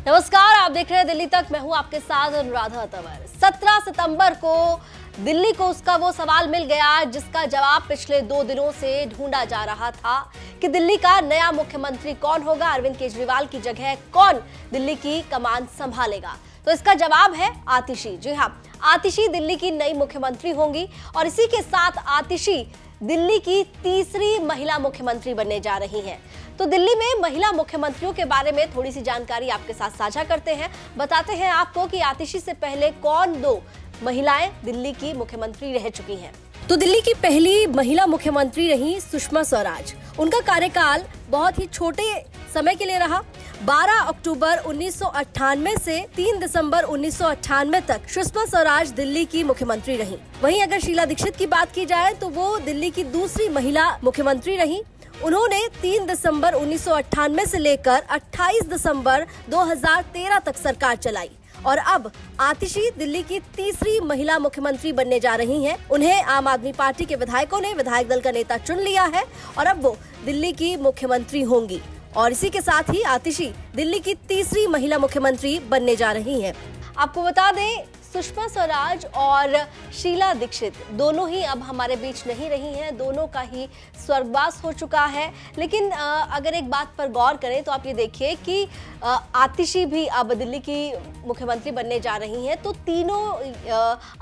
नमस्कार, आप देख रहे हैं दिल्ली तक। मैं हूं आपके साथ अनुराधा तंवर। 17 सितंबर को दिल्ली को उसका वो सवाल मिल गया जिसका जवाब पिछले 2 दिनों से ढूंढा जा रहा था कि दिल्ली का नया मुख्यमंत्री कौन होगा, अरविंद केजरीवाल की जगह कौन दिल्ली की कमान संभालेगा। तो इसका जवाब है आतिशी। जी हाँ, आतिशी दिल्ली की नई मुख्यमंत्री होंगी और इसी के साथ आतिशी दिल्ली की तीसरी महिला मुख्यमंत्री बनने जा रही हैं। तो दिल्ली में महिला मुख्यमंत्रियों के बारे में थोड़ी सी जानकारी आपके साथ साझा करते हैं। बताते हैं आपको कि आतिशी से पहले कौन 2 महिलाएं दिल्ली की मुख्यमंत्री रह चुकी हैं। तो दिल्ली की पहली महिला मुख्यमंत्री रही सुषमा स्वराज। उनका कार्यकाल बहुत ही छोटे समय के लिए रहा। 12 अक्टूबर 1998 से 3 दिसंबर 1998 तक सुषमा स्वराज दिल्ली की मुख्यमंत्री रही। वहीं अगर शीला दीक्षित की बात की जाए तो वो दिल्ली की दूसरी महिला मुख्यमंत्री रही। उन्होंने 3 दिसंबर 1998 से लेकर 28 दिसंबर 2013 तक सरकार चलाई और अब आतिशी दिल्ली की तीसरी महिला मुख्यमंत्री बनने जा रही हैं। उन्हें आम आदमी पार्टी के विधायकों ने विधायक दल का नेता चुन लिया है और अब वो दिल्ली की मुख्यमंत्री होंगी और इसी के साथ ही आतिशी दिल्ली की तीसरी महिला मुख्यमंत्री बनने जा रही हैं। आपको बता दें, सुषमा स्वराज और शीला दीक्षित दोनों ही अब हमारे बीच नहीं रही हैं। दोनों का ही स्वर्गवास हो चुका है। लेकिन अगर एक बात पर गौर करें तो आप ये देखिए कि आतिशी भी अब दिल्ली की मुख्यमंत्री बनने जा रही हैं। तो तीनों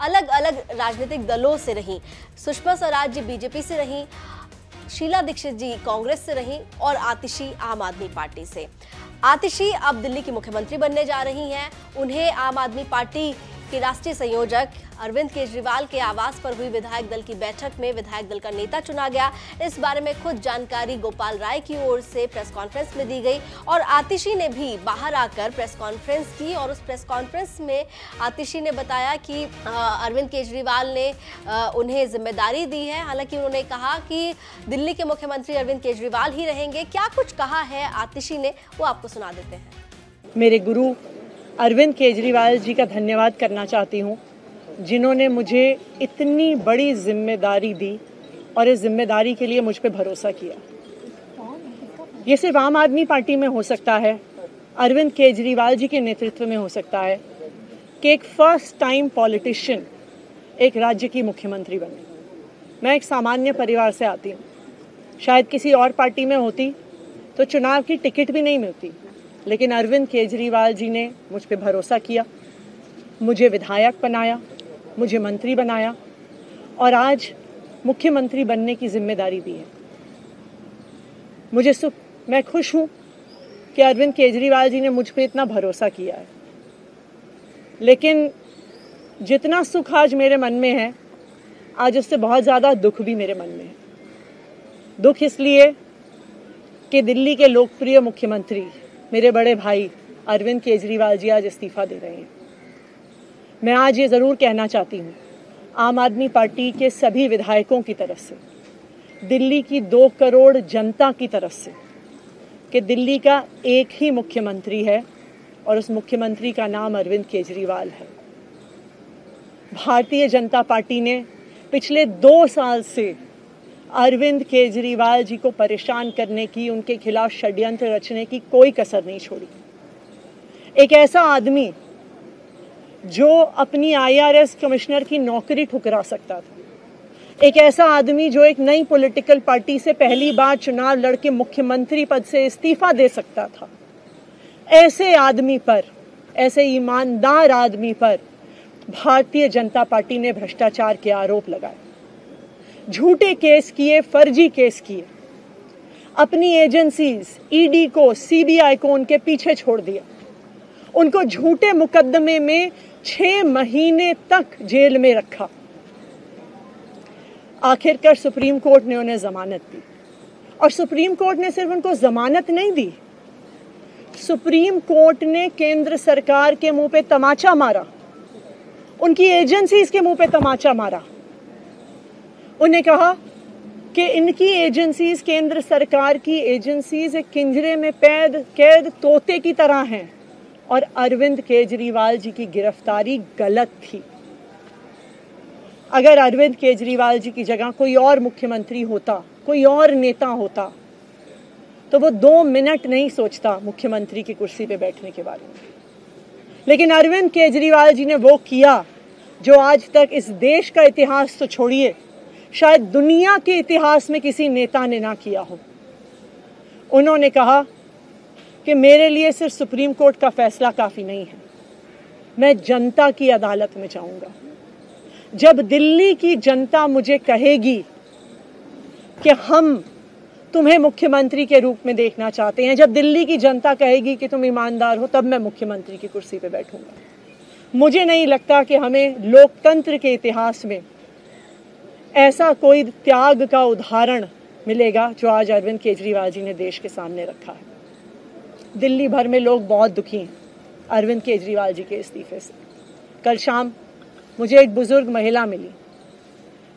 अलग अलग राजनीतिक दलों से रही। सुषमा स्वराज जी बीजेपी से रही, शीला दीक्षित जी कांग्रेस से रही और आतिशी आम आदमी पार्टी से। आतिशी अब दिल्ली की मुख्यमंत्री बनने जा रही हैं। उन्हें आम आदमी पार्टी के राष्ट्रीय संयोजक अरविंद केजरीवाल के आवास पर हुई विधायक दल की बैठक में विधायक दल का नेता चुना गया। इस बारे में खुद जानकारी गोपाल राय की ओर से प्रेस कॉन्फ्रेंस में दी गई और आतिशी ने भी बाहर आकर प्रेस कॉन्फ्रेंस की और उस प्रेस कॉन्फ्रेंस में आतिशी ने बताया कि अरविंद केजरीवाल ने उन्हें जिम्मेदारी दी है। हालांकि उन्होंने कहा कि दिल्ली के मुख्यमंत्री अरविंद केजरीवाल ही रहेंगे। क्या कुछ कहा है आतिशी ने, वो आपको सुना देते हैं। मेरे गुरु अरविंद केजरीवाल जी का धन्यवाद करना चाहती हूँ, जिन्होंने मुझे इतनी बड़ी जिम्मेदारी दी और इस जिम्मेदारी के लिए मुझ पे भरोसा किया। ये सिर्फ आम आदमी पार्टी में हो सकता है, अरविंद केजरीवाल जी के नेतृत्व में हो सकता है कि एक फर्स्ट टाइम पॉलिटिशियन एक राज्य की मुख्यमंत्री बने। मैं एक सामान्य परिवार से आती हूँ। शायद किसी और पार्टी में होती तो चुनाव की टिकट भी नहीं मिलती, लेकिन अरविंद केजरीवाल जी ने मुझ पे भरोसा किया, मुझे विधायक बनाया, मुझे मंत्री बनाया और आज मुख्यमंत्री बनने की जिम्मेदारी दी है। मैं खुश हूँ कि अरविंद केजरीवाल जी ने मुझ पे इतना भरोसा किया है। लेकिन जितना सुख आज मेरे मन में है, आज उससे बहुत ज़्यादा दुख भी मेरे मन में है। दुख इसलिए कि दिल्ली के लोकप्रिय मुख्यमंत्री मेरे बड़े भाई अरविंद केजरीवाल जी आज इस्तीफा दे रहे हैं। मैं आज ये ज़रूर कहना चाहती हूँ आम आदमी पार्टी के सभी विधायकों की तरफ से, दिल्ली की 2 करोड़ जनता की तरफ से, कि दिल्ली का एक ही मुख्यमंत्री है और उस मुख्यमंत्री का नाम अरविंद केजरीवाल है। भारतीय जनता पार्टी ने पिछले 2 साल से अरविंद केजरीवाल जी को परेशान करने की, उनके खिलाफ षड्यंत्र रचने की कोई कसर नहीं छोड़ी। एक ऐसा आदमी जो अपनी IRS कमिश्नर की नौकरी ठुकरा सकता था, एक ऐसा आदमी जो एक नई पॉलिटिकल पार्टी से पहली बार चुनाव लड़के मुख्यमंत्री पद से इस्तीफा दे सकता था, ऐसे आदमी पर, ऐसे ईमानदार आदमी पर भारतीय जनता पार्टी ने भ्रष्टाचार के आरोप लगाए, झूठे केस किए, फर्जी केस किए, अपनी एजेंसीज ED को, CBI को उनके पीछे छोड़ दिया, उनको झूठे मुकदमे में 6 महीने तक जेल में रखा। आखिरकार सुप्रीम कोर्ट ने उन्हें जमानत दी और सुप्रीम कोर्ट ने सिर्फ उनको जमानत नहीं दी, सुप्रीम कोर्ट ने केंद्र सरकार के मुंह पे तमाचा मारा, उनकी एजेंसीज के मुंह पे तमाचा मारा। उन्हें कहा कि इनकी एजेंसीज, केंद्र सरकार की एजेंसीज एक पिंजरे में कैद तोते की तरह हैं और अरविंद केजरीवाल जी की गिरफ्तारी गलत थी। अगर अरविंद केजरीवाल जी की जगह कोई और मुख्यमंत्री होता, कोई और नेता होता, तो वो 2 मिनट नहीं सोचता मुख्यमंत्री की कुर्सी पे बैठने के बारे में। लेकिन अरविंद केजरीवाल जी ने वो किया जो आज तक इस देश का इतिहास तो छोड़िए, शायद दुनिया के इतिहास में किसी नेता ने ना किया हो। उन्होंने कहा कि मेरे लिए सिर्फ सुप्रीम कोर्ट का फैसला काफ़ी नहीं है, मैं जनता की अदालत में जाऊंगा। जब दिल्ली की जनता मुझे कहेगी कि हम तुम्हें मुख्यमंत्री के रूप में देखना चाहते हैं, जब दिल्ली की जनता कहेगी कि तुम ईमानदार हो, तब मैं मुख्यमंत्री की कुर्सी पे बैठूंगा। मुझे नहीं लगता कि हमें लोकतंत्र के इतिहास में ऐसा कोई त्याग का उदाहरण मिलेगा जो आज अरविंद केजरीवाल जी ने देश के सामने रखा है। दिल्ली भर में लोग बहुत दुखी हैं अरविंद केजरीवाल जी के इस्तीफे से। कल शाम मुझे एक बुजुर्ग महिला मिली,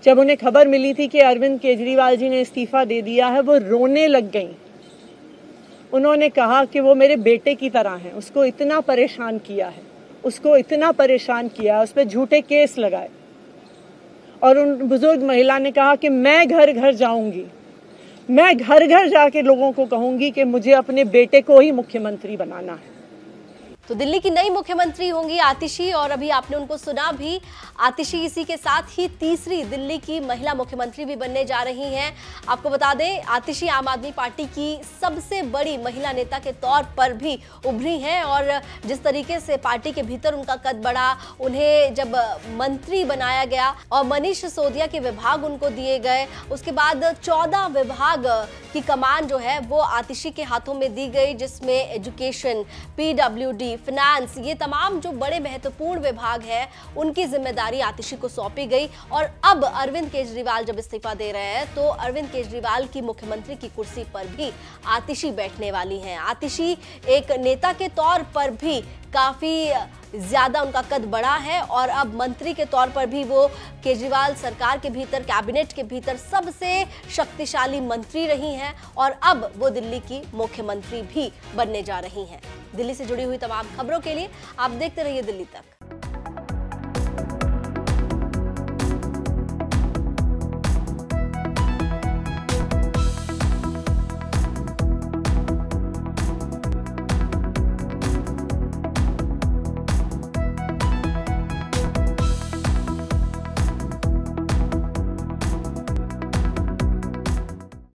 जब उन्हें खबर मिली थी कि अरविंद केजरीवाल जी ने इस्तीफा दे दिया है, वो रोने लग गई। उन्होंने कहा कि वो मेरे बेटे की तरह हैं, उसको इतना परेशान किया है, उसको इतना परेशान किया, उस पर झूठे केस लगाए। और उन बुजुर्ग महिला ने कहा कि मैं घर घर जाऊंगी, मैं घर घर जाके लोगों को कहूंगी कि मुझे अपने बेटे को ही मुख्यमंत्री बनाना है। तो दिल्ली की नई मुख्यमंत्री होंगी आतिशी, और अभी आपने उनको सुना भी। आतिशी इसी के साथ ही तीसरी दिल्ली की महिला मुख्यमंत्री भी बनने जा रही हैं। आपको बता दें, आतिशी आम आदमी पार्टी की सबसे बड़ी महिला नेता के तौर पर भी उभरी हैं, और जिस तरीके से पार्टी के भीतर उनका कद बढ़ा, उन्हें जब मंत्री बनाया गया और मनीष सिसोदिया के विभाग उनको दिए गए, उसके बाद 14 विभाग की कमान जो है वो आतिशी के हाथों में दी गई, जिसमें एजुकेशन, PWD, फाइनेंस, ये तमाम जो बड़े महत्वपूर्ण विभाग हैं उनकी जिम्मेदारी आतिशी को सौंपी गई। और अब अरविंद केजरीवाल जब इस्तीफा दे रहे हैं तो अरविंद केजरीवाल की मुख्यमंत्री की कुर्सी पर भी आतिशी बैठने वाली हैं। आतिशी एक नेता के तौर पर भी काफी ज्यादा उनका कद बढ़ा है, और अब मंत्री के तौर पर भी वो केजरीवाल सरकार के भीतर, कैबिनेट के भीतर सबसे शक्तिशाली मंत्री रही हैं, और अब वो दिल्ली की मुख्यमंत्री भी बनने जा रही हैं। दिल्ली से जुड़ी हुई तमाम खबरों के लिए आप देखते रहिए दिल्ली तक।